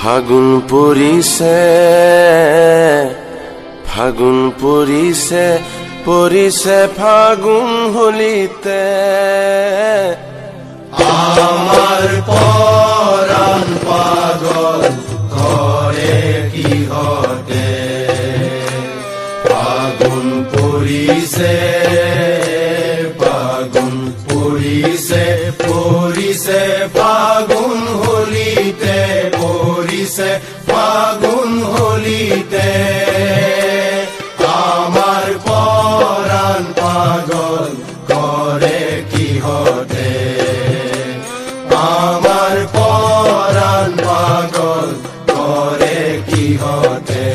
ফাগুন পৰিছে, ফাগুন পৰিছে, পৰিছে ফাগুন হলিতে। আমার পরাণ পাগল করে কিহতে, ফাগুন পৰিছে, ফাগুন পৰিছে, পৰিছে ফাগুন হলিতে, পৰিছে ফাগুন হলিতে। আমার পরাণ পাগল করে কিহতে, আমার পরাণ পাগল করে কিহতে।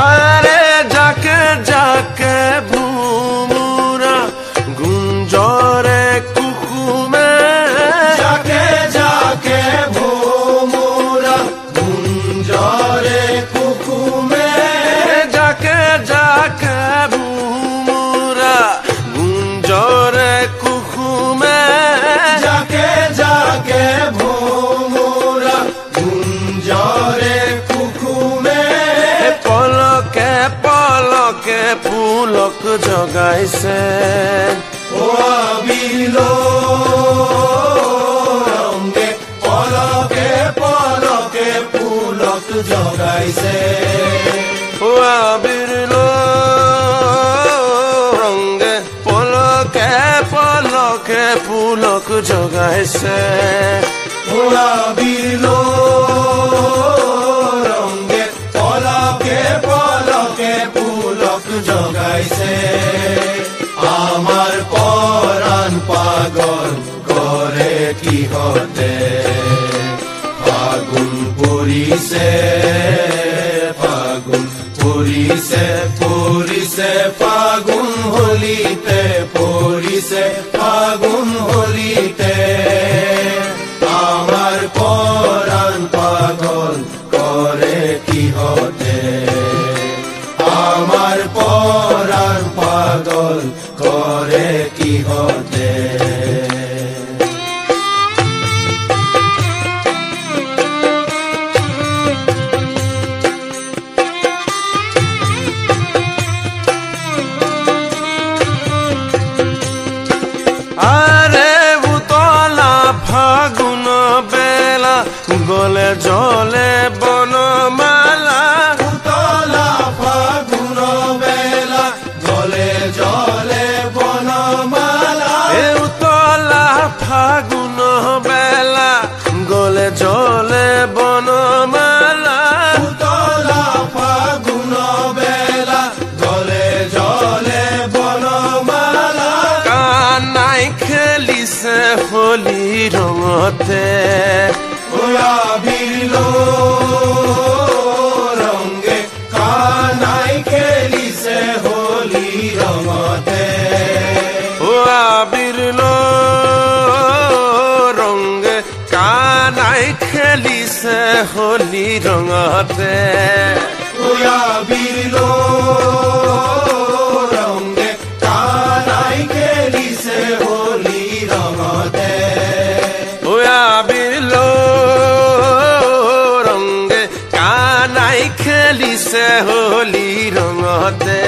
আরে যাকে যাকে ভুমুরা গুঞ্জরে কুকুমে, যাকে যাকে ভোমরা গুঞ্জরে কুকুমে, যাকে যাকে ভুমুরা গুঞ্জরে কুকুমে, যাকে যাকে ভোমরা গুঞ্জরে কুকুমে। পলকে পলকে ফুলক জগাইছে, ও আবিলো রঙে পলকে পলকে ফুলক জগাইছে, ও আবিরলো রঙে পলকে পলকে ফুলক জগাইছে। ও আবিলো রঙে পলকে পলকে ফুলক জগাইছে। আমার পরাণ পাগল করে কিহতে, ফাগুন পৰিছে, ফাগুন পৰিছে, পৰিছে ফাগুন হলিতে, পৰিছে ফাগুন হলিতে। আমার পরাণ পাগল করে কিহতে, আমার পরাণ পাগল করে কিহতে। আরে উতলা ফাগুন বেলা গলে জলে বনমালা, উতলা ফাগুন বেলা জলে জলে বনমালা, এ উতলা ফাগুন বেলা গলে জলে বনমালা। উতলা ফাগুন বেলা জলে জলে বনমালা। কানাই খেলিছে হোলি রঙতে, আবিলো রঙে কানাই খেলিছে হোলি রঙতে, ও আবিরলো রঙে কানাই খেলিছে হোলি রঙতে। আবিলো রঙে কানাই খেলিছে হোলি রঙতে, ও আবিরলো রঙে কানাই খেলিছে হোলি রঙতে।